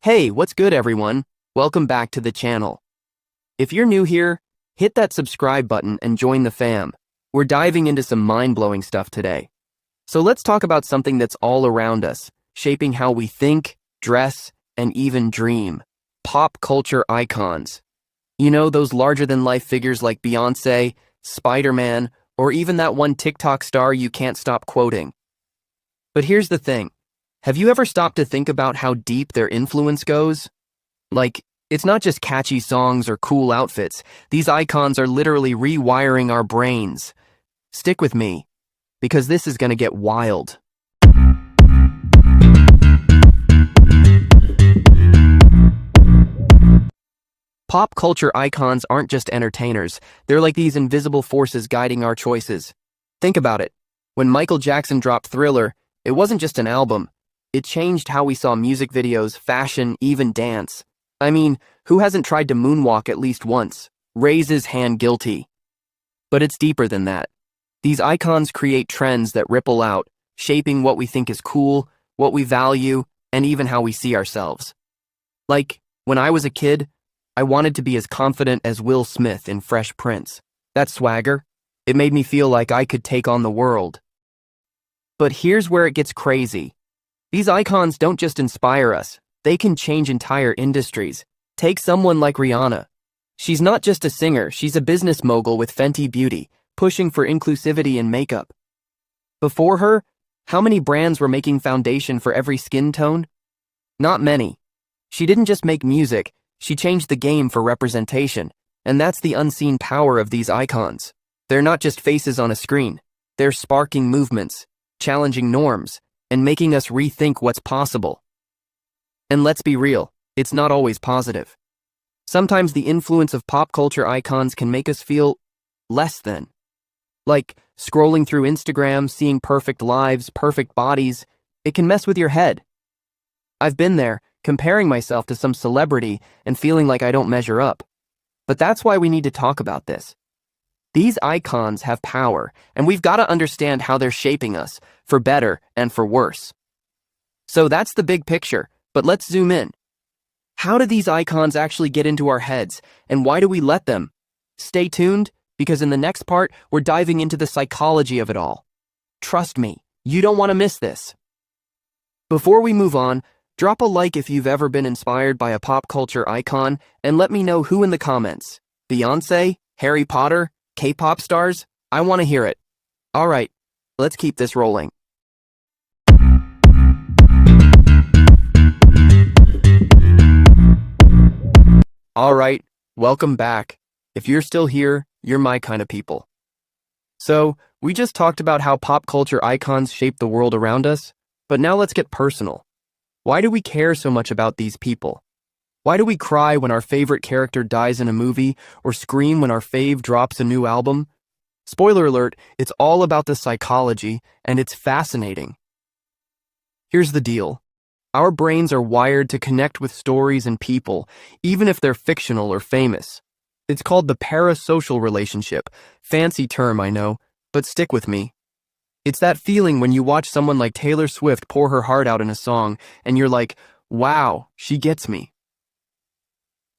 Hey, what's good everyone? Welcome back to the channel. If you're new here, hit that subscribe button and join the fam. We're diving into some mind-blowing stuff today. So let's talk about something that's all around us, shaping how we think, dress, and even dream. Pop culture icons. You know, those larger-than-life figures like Beyoncé, Spider-Man, or even that one TikTok star you can't stop quoting. But here's the thing. Have you ever stopped to think about how deep their influence goes? Like, it's not just catchy songs or cool outfits. These icons are literally rewiring our brains. Stick with me, because this is gonna get wild. Pop culture icons aren't just entertainers. They're like these invisible forces guiding our choices. Think about it. When Michael Jackson dropped Thriller, it wasn't just an album. It changed how we saw music videos, fashion, even dance. I mean, who hasn't tried to moonwalk at least once? Raise his hand guilty. But it's deeper than that. These icons create trends that ripple out, shaping what we think is cool, what we value, and even how we see ourselves. Like, when I was a kid, I wanted to be as confident as Will Smith in Fresh Prince. That swagger, it made me feel like I could take on the world. But here's where it gets crazy. These icons don't just inspire us, they can change entire industries. Take someone like Rihanna. She's not just a singer, she's a business mogul with Fenty Beauty, pushing for inclusivity in makeup. Before her, how many brands were making foundation for every skin tone? Not many. She didn't just make music, she changed the game for representation, and that's the unseen power of these icons. They're not just faces on a screen, they're sparking movements, challenging norms, and making us rethink what's possible. And let's be real, it's not always positive. Sometimes the influence of pop culture icons can make us feel less than. Like scrolling through Instagram, seeing perfect lives, perfect bodies, it can mess with your head. I've been there, comparing myself to some celebrity and feeling like I don't measure up. But that's why we need to talk about this. These icons have power, and we've got to understand how they're shaping us, for better and for worse. So that's the big picture, but let's zoom in. How do these icons actually get into our heads, and why do we let them? Stay tuned, because in the next part, we're diving into the psychology of it all. Trust me, you don't want to miss this. Before we move on, drop a like if you've ever been inspired by a pop culture icon, and let me know who in the comments. Beyoncé? Harry Potter? K-pop stars? I want to hear it. Alright, let's keep this rolling. Alright, welcome back. If you're still here, you're my kind of people. So, we just talked about how pop culture icons shape the world around us, but now let's get personal. Why do we care so much about these people? Why do we cry when our favorite character dies in a movie, or scream when our fave drops a new album? Spoiler alert, it's all about the psychology, and it's fascinating. Here's the deal. Our brains are wired to connect with stories and people, even if they're fictional or famous. It's called the parasocial relationship. Fancy term, I know, but stick with me. It's that feeling when you watch someone like Taylor Swift pour her heart out in a song, and you're like, wow, she gets me.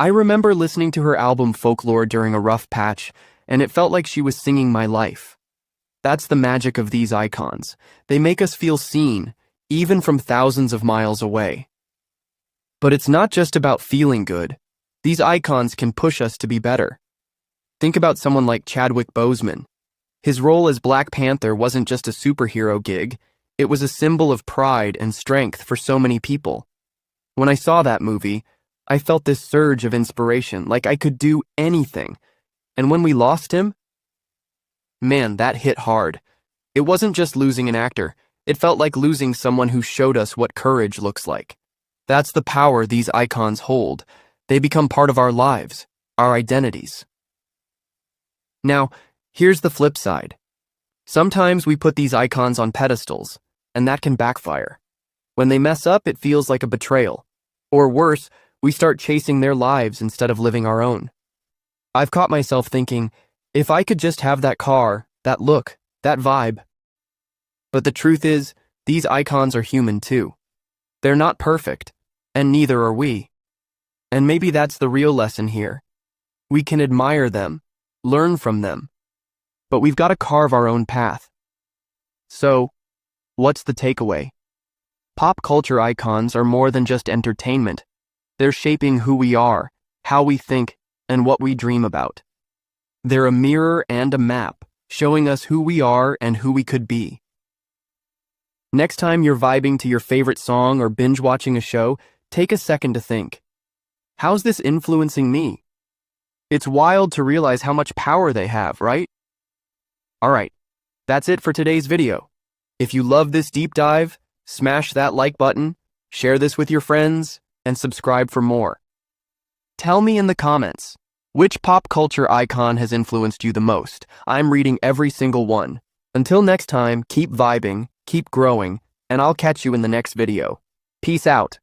I remember listening to her album Folklore during a rough patch, and it felt like she was singing my life. That's the magic of these icons. They make us feel seen, even from thousands of miles away. But it's not just about feeling good. These icons can push us to be better. Think about someone like Chadwick Boseman. His role as Black Panther wasn't just a superhero gig, it was a symbol of pride and strength for so many people. When I saw that movie, I felt this surge of inspiration, like I could do anything. And when we lost him, man, that hit hard. It wasn't just losing an actor, it felt like losing someone who showed us what courage looks like. That's the power these icons hold. They become part of our lives, our identities. Now, here's the flip side. Sometimes we put these icons on pedestals, and that can backfire. When they mess up, it feels like a betrayal. Or worse, we start chasing their lives instead of living our own. I've caught myself thinking, if I could just have that car, that look, that vibe. But the truth is, these icons are human too. They're not perfect. And neither are we. And maybe that's the real lesson here. We can admire them, learn from them, but we've got to carve our own path. So, what's the takeaway? Pop culture icons are more than just entertainment. They're shaping who we are, how we think, and what we dream about. They're a mirror and a map, showing us who we are and who we could be. Next time you're vibing to your favorite song or binge watching a show, take a second to think, how's this influencing me? It's wild to realize how much power they have, right? Alright, that's it for today's video. If you love this deep dive, smash that like button, share this with your friends, and subscribe for more. Tell me in the comments, which pop culture icon has influenced you the most? I'm reading every single one. Until next time, keep vibing, keep growing, and I'll catch you in the next video. Peace out.